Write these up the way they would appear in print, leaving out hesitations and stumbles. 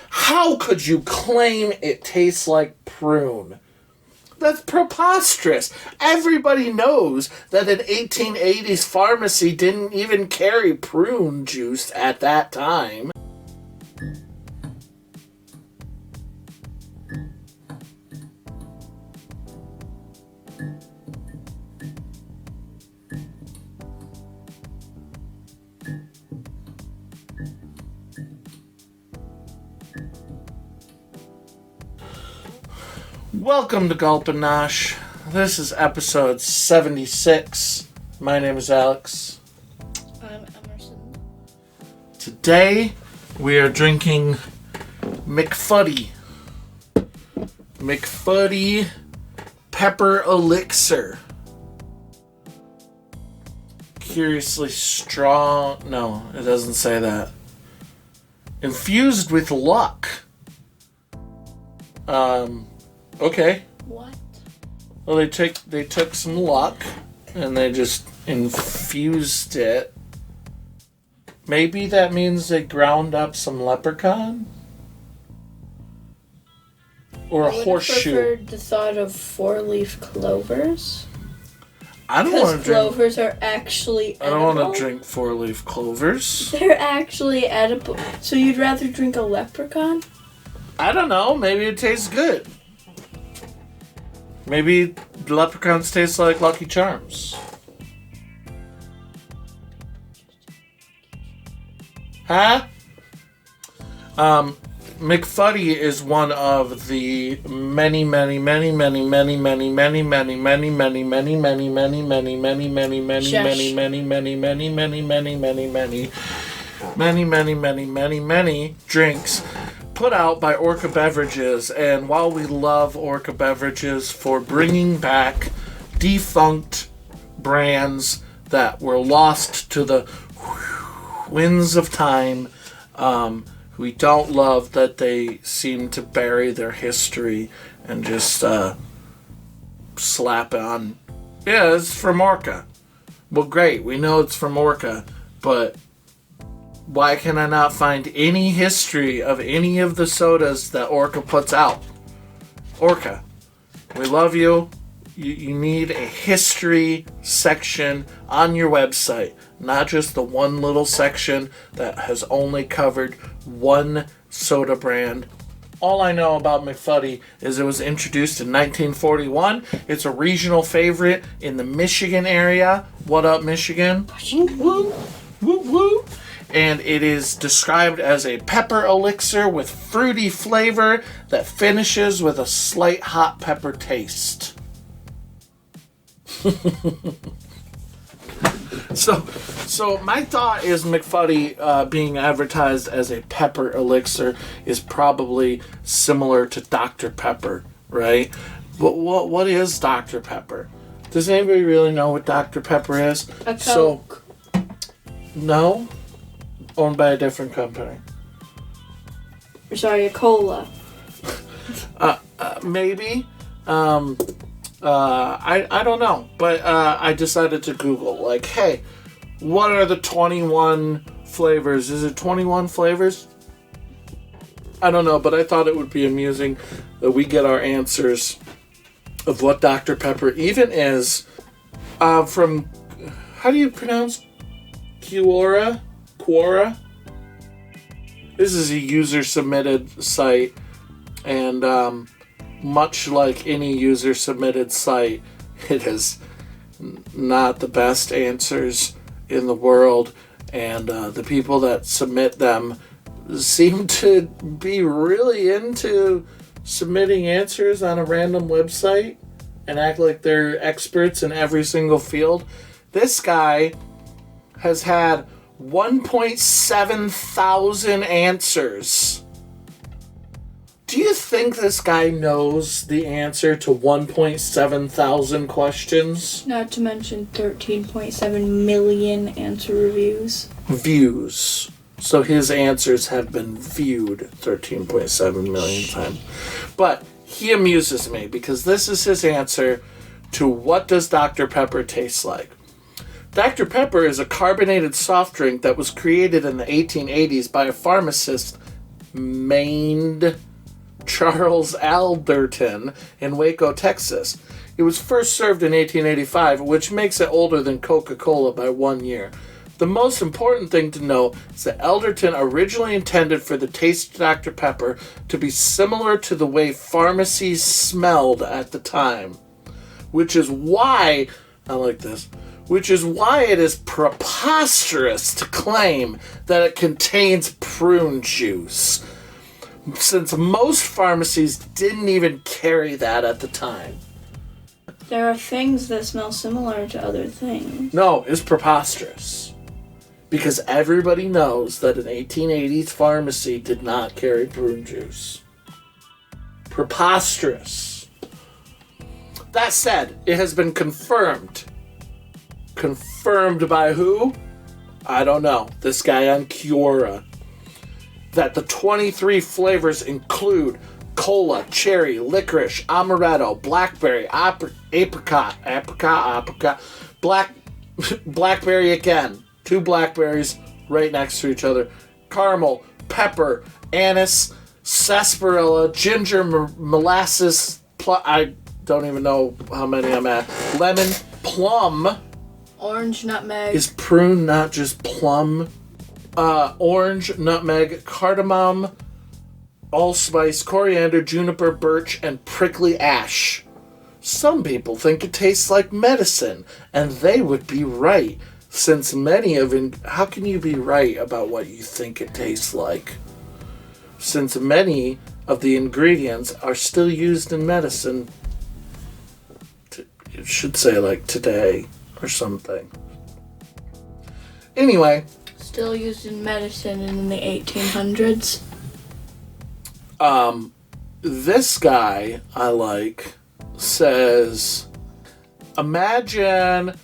How could you claim it tastes like prune? That's preposterous. Everybody knows that an 1880s pharmacy didn't even carry prune juice at that time. Welcome to Gulp and Nosh. This is episode 76. My name is Alex. I'm Emerson. Today we are drinking MacFuddy. MacFuddy Pepper Elixir. Curiously strong. No, it doesn't say that. Infused with luck. Okay. What? Well, they took some luck and they just infused it. Maybe that means they ground up some leprechaun? Or a horseshoe. I would have preferred the thought of 4-leaf clovers. I don't want to drink. Clovers are actually edible. I don't want to drink 4-leaf clovers. They're actually edible. So you'd rather drink a leprechaun? I don't know. Maybe it tastes good. Maybe leprechauns taste like Lucky Charms. Huh? MacFuddy is one of the many drinks put out by Orca Beverages. And while we love Orca Beverages for bringing back defunct brands that were lost to the winds of time, we don't love that they seem to bury their history and just slap on, yeah, it's from Orca. Well, great, we know it's from Orca, but why can I not find any history of any of the sodas that Orca puts out? Orca, we love you. You need a history section on your website, not just the one little section that has only covered one soda brand. All I know about MacFuddy is it was introduced in 1941. It's a regional favorite in the Michigan area. What up, Michigan? Woo woo, woo woo. And it is described as a pepper elixir with fruity flavor that finishes with a slight hot pepper taste. So my thought is MacFuddy being advertised as a pepper elixir is probably similar to Dr. Pepper, right? But what is Dr. Pepper? Does anybody really know what Dr. Pepper is? A Coke. No? Owned by a different company. Sorry, a cola. Maybe. I don't know. But I decided to Google, like, hey, what are the 21 flavors? Is it 21 flavors? I don't know, but I thought it would be amusing that we get our answers of what Dr. Pepper even is from, how do you pronounce Quora? This is a user-submitted site, and much like any user-submitted site, it is not the best answers in the world, and the people that submit them seem to be really into submitting answers on a random website and act like they're experts in every single field. This guy has had 1.7 thousand answers. Do you think this guy knows the answer to 1.7 thousand questions? Not to mention 13.7 million answer reviews. Views. So his answers have been viewed 13.7 million times. But he amuses me because this is his answer to what does Dr. Pepper taste like. Dr. Pepper is a carbonated soft drink that was created in the 1880s by a pharmacist named Charles Alderton in Waco, Texas. It was first served in 1885, which makes it older than Coca-Cola by 1 year. The most important thing to note is that Alderton originally intended for the taste of Dr. Pepper to be similar to the way pharmacies smelled at the time. Which is why, I like this, which is why it is preposterous to claim that it contains prune juice, since most pharmacies didn't even carry that at the time. There are things that smell similar to other things. No, it's preposterous. Because everybody knows that an 1880s pharmacy did not carry prune juice. Preposterous. That said, it has been confirmed. Confirmed by who? I don't know. This guy on Quora. That the 23 flavors include cola, cherry, licorice, amaretto, blackberry, apricot, blackberry again. 2 blackberries right next to each other. Caramel, pepper, anise, sarsaparilla, ginger, molasses, I don't even know how many I'm at. Lemon, plum. Orange, nutmeg. Is prune not just plum? Orange, nutmeg, cardamom, allspice, coriander, juniper, birch, and prickly ash. Some people think it tastes like medicine, and they would be right, since many of how can you be right about what you think it tastes like? Since many of the ingredients are still used in medicine, it should say like today or something. Anyway. Still used in medicine in the 1800s. This guy I like says, imagine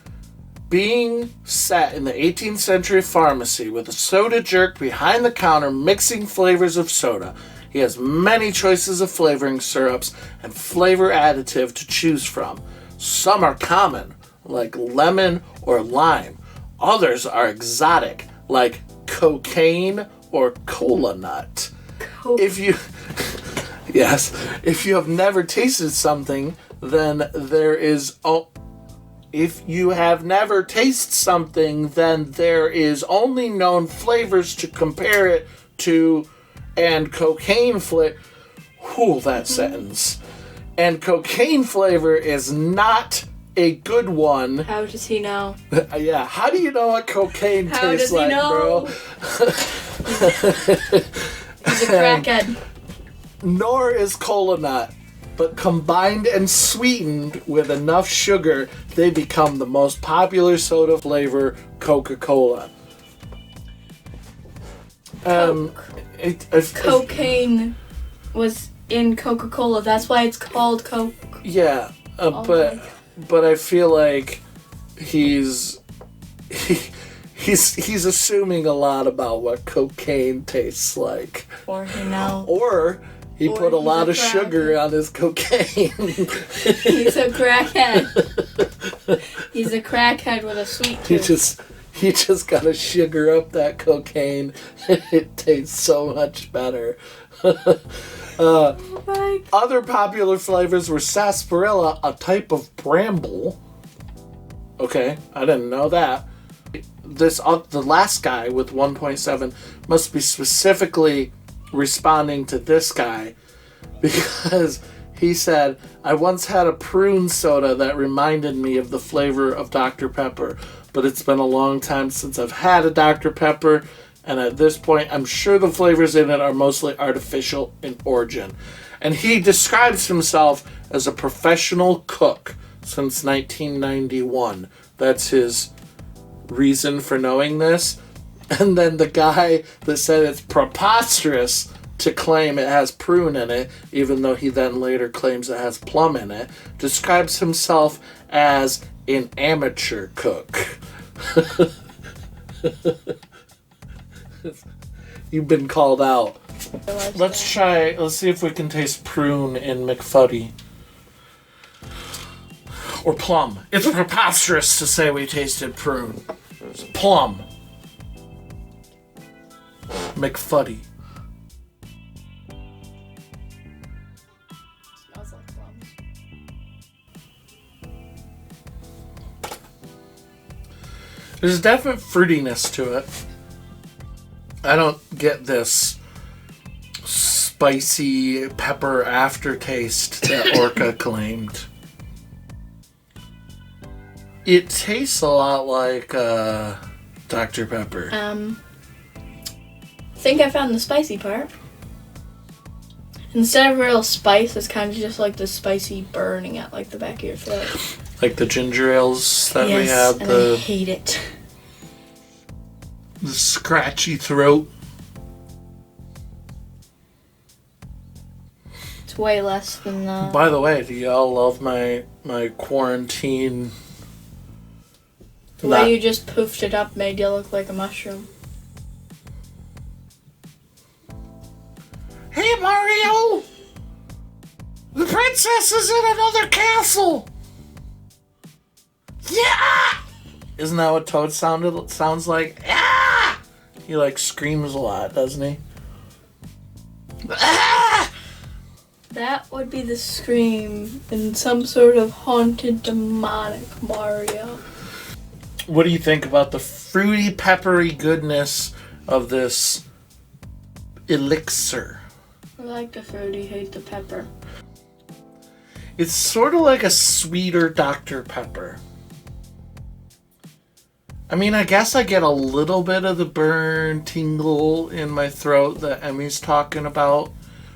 being set in the 18th century pharmacy with a soda jerk behind the counter mixing flavors of soda. He has many choices of flavoring syrups and flavor additive to choose from. Some are common, like lemon or lime. Others are exotic, like cocaine or cola nut. If you have never tasted something, then there is only known flavors to compare it to, and cocaine flavor. Sentence. And cocaine flavor is not a good one. How does he know? Yeah, how do you know what cocaine tastes like, bro? He's a crackhead. Nor is cola nut, but combined and sweetened with enough sugar, they become the most popular soda flavor, Coca-Cola. Cocaine was in Coca-Cola. That's why it's called Coke. Yeah, but I feel like he's assuming a lot about what cocaine tastes like. Or he knows. Or he put a lot of sugar on his cocaine. He's a crackhead. He's a crackhead with a sweet tooth. He just gotta sugar up that cocaine. It tastes so much better. Other popular flavors were sarsaparilla, a type of bramble. Okay, I didn't know that. The last guy with 1.7 must be specifically responding to this guy, because he said, I once had a prune soda that reminded me of the flavor of Dr. Pepper, but it's been a long time since I've had a Dr. Pepper, and at this point I'm sure the flavors in it are mostly artificial in origin. And he describes himself as a professional cook since 1991. That's his reason for knowing this. And then the guy that said it's preposterous to claim it has prune in it, even though he then later claims it has plum in it, describes himself as an amateur cook. You've been called out. Let's see if we can taste prune in MacFuddy. Or plum. It's preposterous to say we tasted prune. It's plum. MacFuddy. Smells like plums. There's a definite fruitiness to it. I don't get this spicy pepper aftertaste that Orca claimed. It tastes a lot like Dr. Pepper. I think I found the spicy part. Instead of real spice, it's kind of just like the spicy burning at like the back of your throat. Like the ginger ales that we Yes, had. and I hate it. The scratchy throat. It's way less than the... By the way, do y'all love my quarantine? The way you just poofed it up made you look like a mushroom. Hey Mario! The princess is in another castle! Yeah! Isn't that what Toad sounds like? Yeah! He like screams a lot, doesn't he? Ah! That would be the scream in some sort of haunted demonic Mario. What do you think about the fruity, peppery goodness of this elixir? I like the fruity, hate the pepper. It's sort of like a sweeter Dr. Pepper. I mean, I guess I get a little bit of the burn tingle in my throat that Emmy's talking about,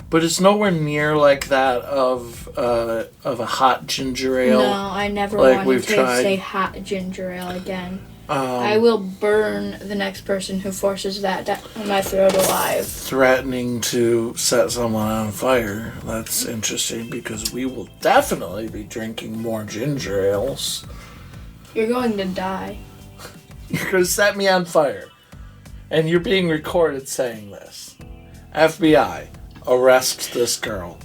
but it's nowhere near like that of a hot ginger ale. No, I never like want we've to tried. say hot ginger ale again. I will burn the next person who forces that down my throat alive. Threatening to set someone on fire. That's interesting because we will definitely be drinking more ginger ales. You're going to die. You're going to set me on fire. And you're being recorded saying this. FBI, arrest this girl.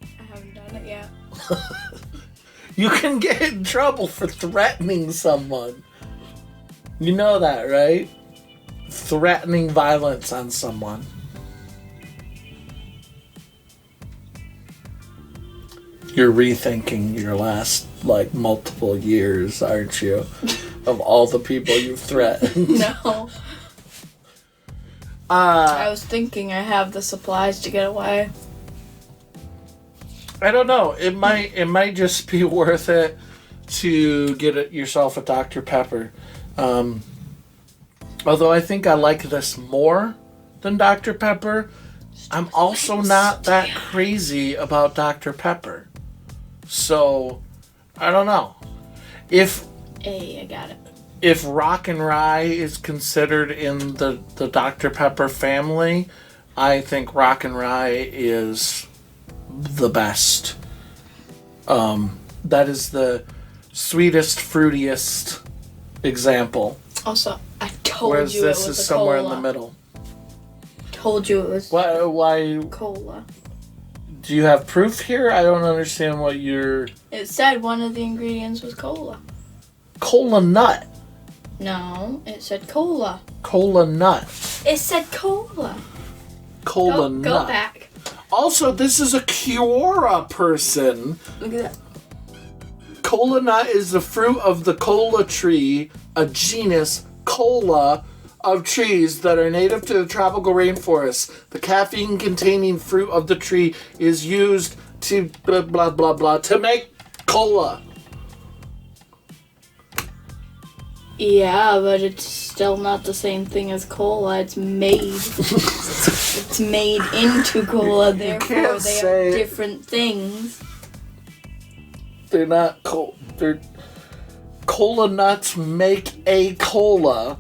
I haven't done it yet. You can get in trouble for threatening someone. You know that, right? Threatening violence on someone. You're rethinking your last, multiple years, aren't you? Of all the people you've threatened. No. I was thinking I have the supplies to get away. I don't know. It might just be worth it to get yourself a Dr. Pepper. Although I think I like this more than Dr. Pepper, I'm also not that crazy about Dr. Pepper. So, I don't know. Hey, I got it. If Rock and Rye is considered in the Dr. Pepper family, I think Rock and Rye is the best. That is the sweetest, fruitiest example. Also, I told Whereas you it this was is a somewhere cola. in the middle. Told you it was Why? cola. Do you have proof here? I don't understand what you're... It said one of the ingredients was cola. Cola nut. No, it said cola. Cola nut. It said cola. Cola nut. Go back. Also, this is a Kiora person. Look at that. Cola nut is the fruit of the cola tree, a genus, cola, of trees that are native to the tropical rainforest. The caffeine-containing fruit of the tree is used to blah, blah, blah, blah, to make cola. Yeah, but it's still not the same thing as cola. It's made. It's made into cola, therefore they are different things. They're not they're cola nuts make a cola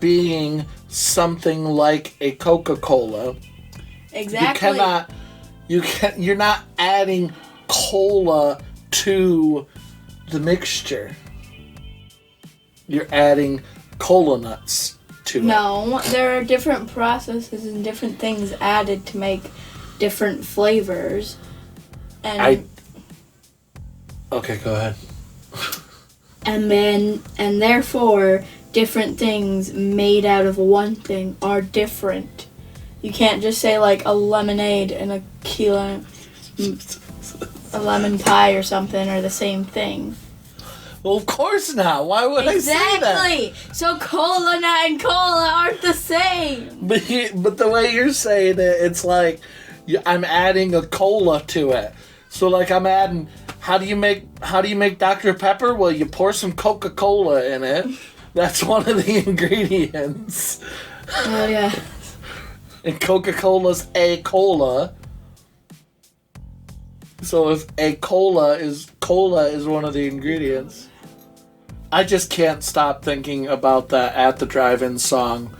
being something like a Coca-Cola. Exactly. You're not adding cola to the mixture. You're adding cola nuts to it. No, there are different processes and different things added to make different flavors. And Okay, go ahead. And therefore, different things made out of one thing are different. You can't just say like a lemonade and a lemon pie or something are the same thing. Well, of course not. Why would I say that? Exactly. So cola nut and cola aren't the same. But the way you're saying it, it's like I'm adding a cola to it. So like I'm adding. How do you make Dr. Pepper? Well, you pour some Coca-Cola in it. That's one of the ingredients. Oh yeah. And Coca-Cola's a cola. So if a cola is one of the ingredients. I just can't stop thinking about that At the Drive-In song.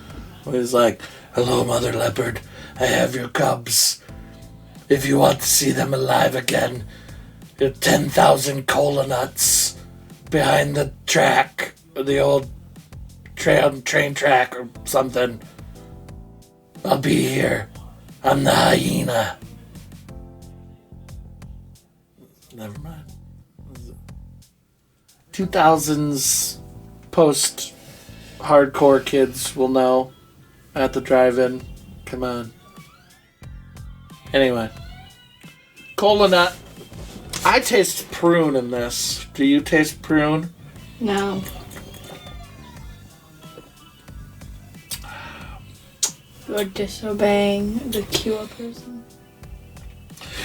Where he's like, "Hello, Mother Leopard. I have your cubs. If you want to see them alive again, you're 10,000 cola nuts behind the track, or the old train track or something. I'll be here. I'm the hyena." Never mind. 2000s post-hardcore kids will know. At the Drive-In. Come on. Anyway. Cola nut. I taste prune in this. Do you taste prune? No. You're disobeying the cure person.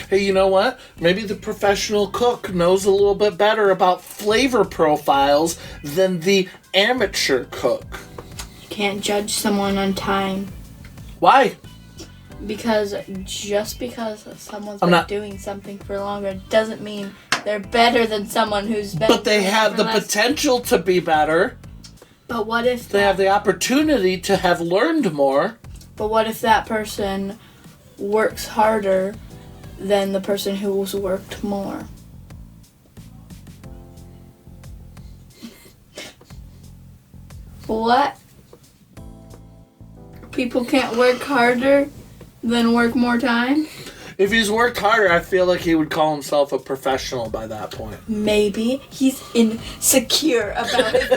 Hey, you know what? Maybe the professional cook knows a little bit better about flavor profiles than the amateur cook. You can't judge someone on time. Why? Because just because someone's been doing something for longer doesn't mean they're better than someone who's been. But they have the potential to be better. But what if they have the opportunity to have learned more? But what if that person works harder than the person who's worked more? What? People can't work harder than work more time? If he's worked harder, I feel like he would call himself a professional by that point. Maybe. He's insecure about it.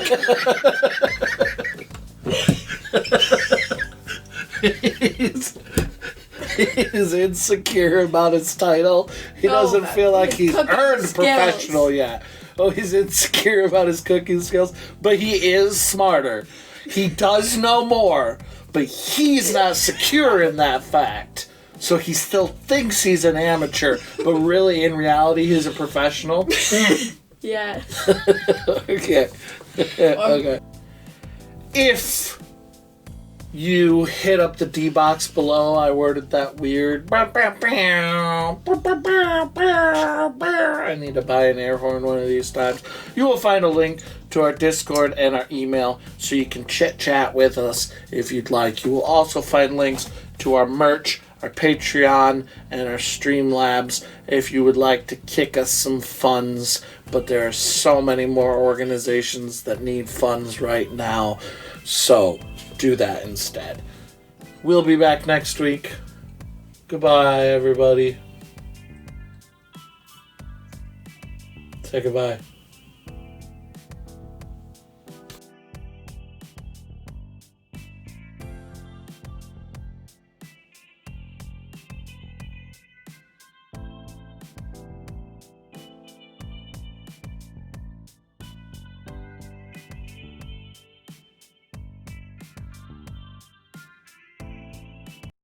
He's insecure about his title. He doesn't feel like he's earned professional yet. Oh, he's insecure about his cooking skills. But he is smarter. He does know more. But he's not secure in that fact. So he still thinks he's an amateur. But really, in reality, he's a professional. Yes. Okay. Okay. If you hit up the D box below, I worded that weird. I need to buy an air horn one of these times. You will find a link to our Discord and our email so you can chit-chat with us if you'd like. You will also find links to our merch, our Patreon, and our Streamlabs if you would like to kick us some funds. But there are so many more organizations that need funds right now. So do that instead. We'll be back next week. Goodbye, everybody. Say goodbye.